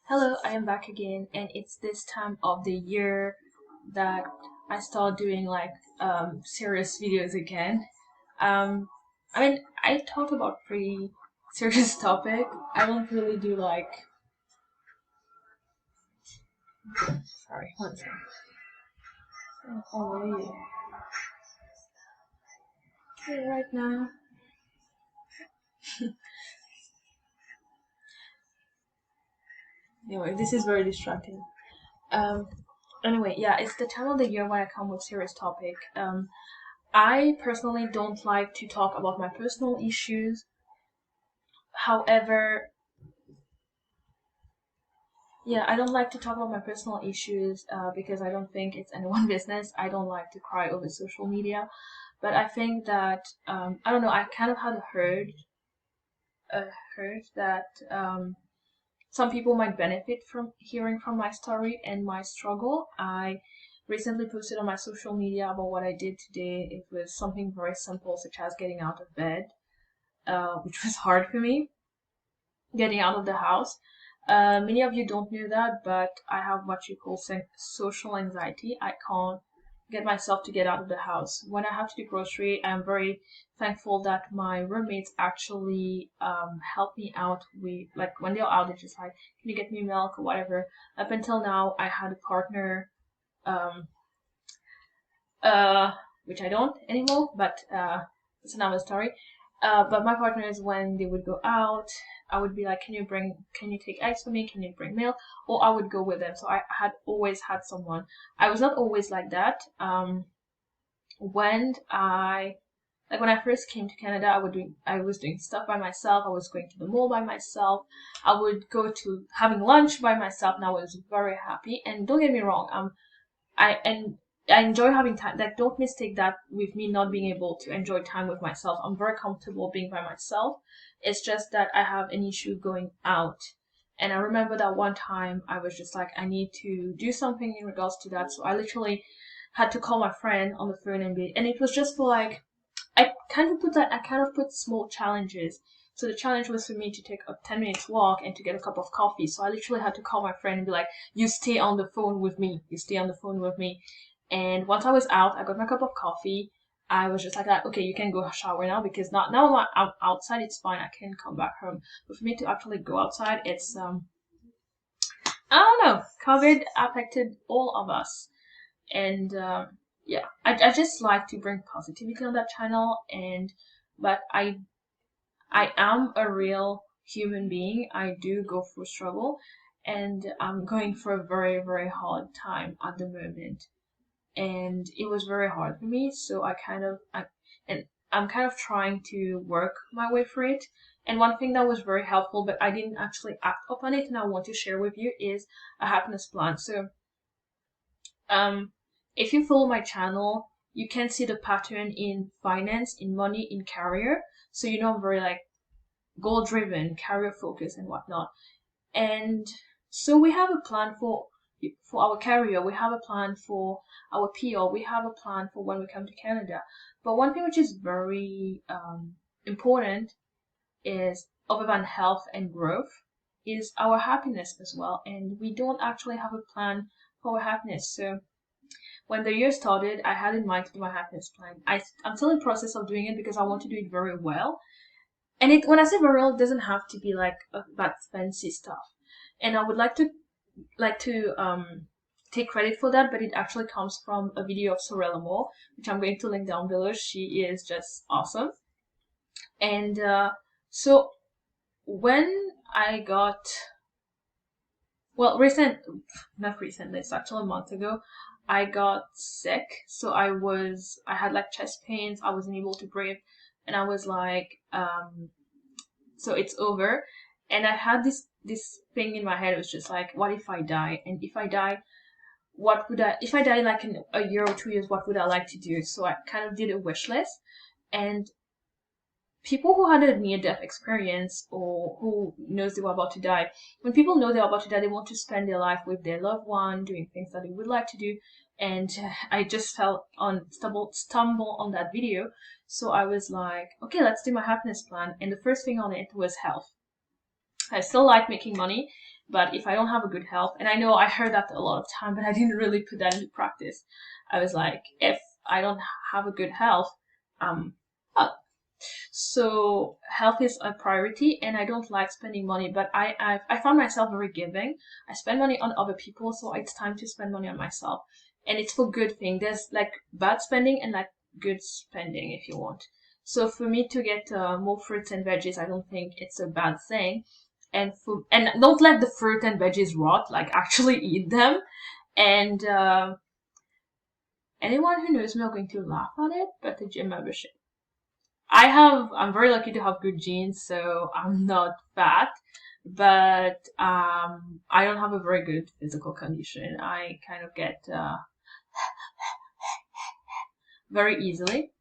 Hello, I am back again, and it's this time of the year that I start doing serious videos again. I talk about pretty serious topic. I don't really do sorry, one second. How are you? Okay, right now. Anyway, this is very distracting. Um, anyway, yeah, it's the time of the year when I come with serious topic. I personally don't like to talk about my personal issues. However, yeah, I don't like to talk about my personal issues because I don't think it's anyone's business. I don't like to cry over social media, but I think that I don't know. I kind of had a heard that some people might benefit from hearing from my story and my struggle. I recently posted on my social media about what I did today. It was something very simple, such as getting out of bed, which was hard for me, getting out of the house. Many of you don't know that, but I have what you call social anxiety. I can't get myself to get out of the house. When I have to do grocery, I'm very thankful that my roommates actually help me out with, like, when they're out, they're just like, can you get me milk or whatever. Up until now, I had a partner, um, uh, which I don't anymore, but it's another story. But my partners, when they would go out, I would be like, can you take eggs for me? Can you bring milk? Or I would go with them. So I had always had someone. I was not always like that. When I like when I first came to Canada, I was doing stuff by myself. I was going to the mall by myself. I would go to having lunch by myself, and I was very happy. And don't get me wrong, I and I enjoy having time. Like, don't mistake that with me not being able to enjoy time with myself. I'm very comfortable being by myself. It's just that I have an issue going out. And I remember that one time I was just like, I need to do something in regards to that. So I literally had to call my friend on the phone and it was just for like, I kind of put small challenges. So the challenge was for me to take a 10 minutes walk and to get a cup of coffee. So I literally had to call my friend and be like, you stay on the phone with me. You stay on the phone with me. And once I was out, I got my cup of coffee. I was just like, okay, you can go shower now because not now I'm outside. It's fine. I can come back home. But for me to actually go outside, it's I don't know. COVID affected all of us, and yeah, I just like to bring positivity on that channel. And but I am a real human being. I do go through struggle, and I'm going for a very very hard time at the moment, and it was very hard for me. So and I'm kind of trying to work my way through it. And one thing that was very helpful, but I didn't actually act upon it, and I want to share with you is a happiness plan. So um, if you follow my channel, you can see the pattern in finance, in money, in career. So you know I'm very like goal driven, career focused, and whatnot. And so we have a plan for our career. We have a plan for our PR. We have a plan for when we come to Canada. But one thing which is very important is, other than health and growth, is our happiness as well. And we don't actually have a plan for our happiness. So when the year started, I had in mind to do my happiness plan. I'm still in the process of doing it because I want to do it very well. And when I say very well, it doesn't have to be like that fancy stuff. And I would like to take credit for that, but it actually comes from a video of Sorella Moore, which I'm going to link down below. She is just awesome. And so when I got not recently, it's actually a month ago, I got sick. So I had like chest pains. I wasn't able to breathe, and I was like, so it's over. And I had this thing in my head. It was just like, what if I die? And if I die, if I die like in a year or 2 years, what would I like to do? So I kind of did a wish list. And people who had a near-death experience or who knows they were about to die, when people know they're about to die, they want to spend their life with their loved one, doing things that they would like to do. And I just stumble on that video. So I was like, okay, let's do my happiness plan. And the first thing on it was health. I still like making money, But if I don't have a good health, and I know I heard that a lot of time, but I didn't really put that into practice. I was like, if I don't have a good health, um, so health is a priority, and I don't like spending money. But I found myself very giving. I spend money on other people, so it's time to spend money on myself, and it's for good thing. There's like bad spending and like good spending if you want. So for me to get more fruits and veggies, I don't think it's a bad thing. And don't let the fruit and veggies rot. Like actually eat them. And anyone who knows me are going to laugh at it. But the gym membership. I'm very lucky to have good genes, so I'm not fat, but I don't have a very good physical condition. I kind of get very easily.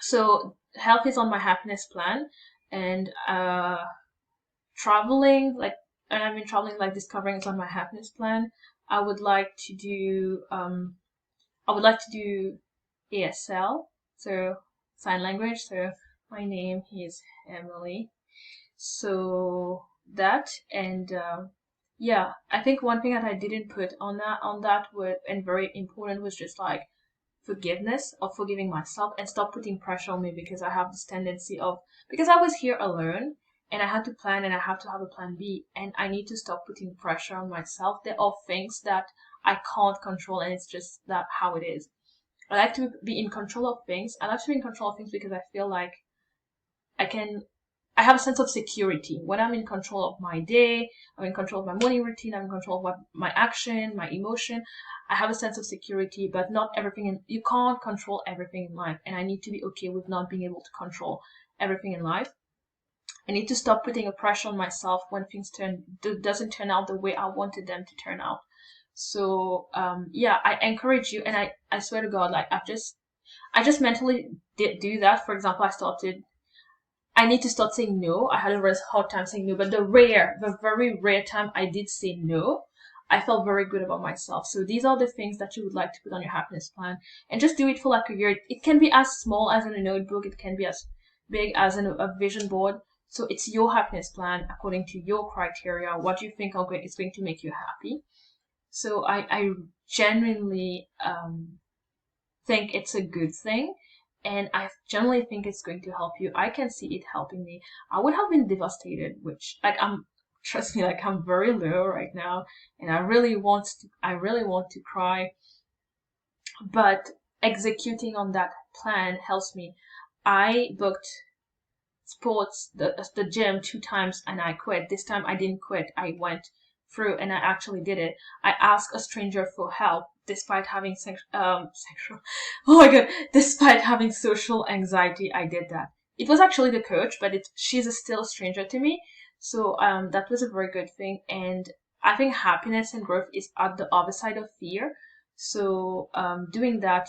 So health is on my happiness plan, and traveling like and I mean traveling like discovering is on my happiness plan. I would like to do I would like to do ASL, so sign language. So my name is Emily. So that and yeah, I think one thing that I didn't put on that word and very important was just like forgiveness of forgiving myself and stop putting pressure on me because I have this tendency of because I was here alone and I had to plan and I have to have a plan B and I need to stop putting pressure on myself. There are things that I can't control and it's just that how it is. I like to be in control of things. I like to be in control of things because I feel like I can I have a sense of security when I'm in control of my day. I'm in control of my morning routine. I'm in control of what my action, my emotion. I have a sense of security, but not everything. You can't control everything in life, and I need to be okay with not being able to control everything in life. I need to stop putting a pressure on myself when things doesn't turn out the way I wanted them to turn out. So yeah, I encourage you, and I swear to God, like I just mentally did do that. For example, I need to start saying no. I had a really hard time saying no, but the very rare time I did say no, I felt very good about myself. So these are the things that you would like to put on your happiness plan and just do it for like a year. It can be as small as in a notebook. It can be as big as in a vision board. So it's your happiness plan according to your criteria, what you think is going to make you happy. So I genuinely think it's a good thing and I generally think it's going to help you. I can see it helping me. I would have been devastated, which like trust me, like I'm very low right now and I really want to cry. But executing on that plan helps me. I booked the gym 2 times and I quit. This time I didn't quit. I went through and I actually did it. I asked a stranger for help despite having sexual oh my god, despite having social anxiety. I did that. It was actually the coach, but she's still a stranger to me. So that was a very good thing and I think happiness and growth is at the other side of fear. So doing that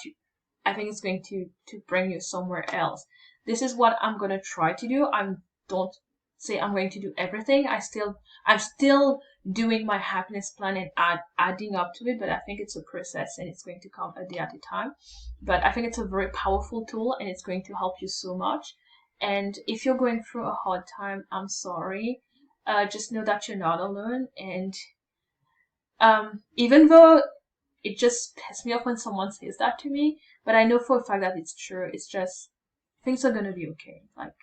I think it's going to bring you somewhere else. This is what I'm gonna try to do. I don't say I'm going to do everything. I'm still doing my happiness plan and adding up to it, but I think it's a process and it's going to come a day at a time. But I think it's a very powerful tool and it's going to help you so much. And if you're going through a hard time, I'm sorry. Just know that you're not alone. And even though it just pisses me off when someone says that to me, but I know for a fact that it's true. It's just things are gonna be okay. Like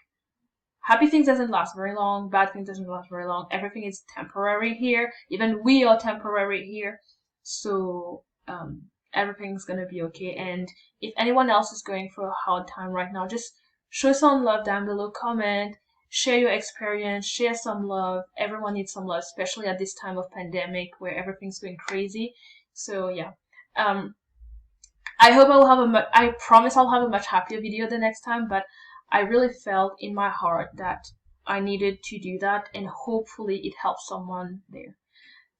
happy things doesn't last very long, bad things doesn't last very long. Everything is temporary here. Even we are temporary here. So everything's gonna be okay. And if anyone else is going through a hard time right now, just show some love down below, comment, share your experience, share some love. Everyone needs some love, especially at this time of pandemic where everything's going crazy. So yeah. I hope I promise I'll have a much happier video the next time, but I really felt in my heart that I needed to do that and hopefully it helps someone there.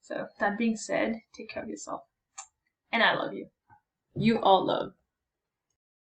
So that being said, take care of yourself. And I love you. You all love.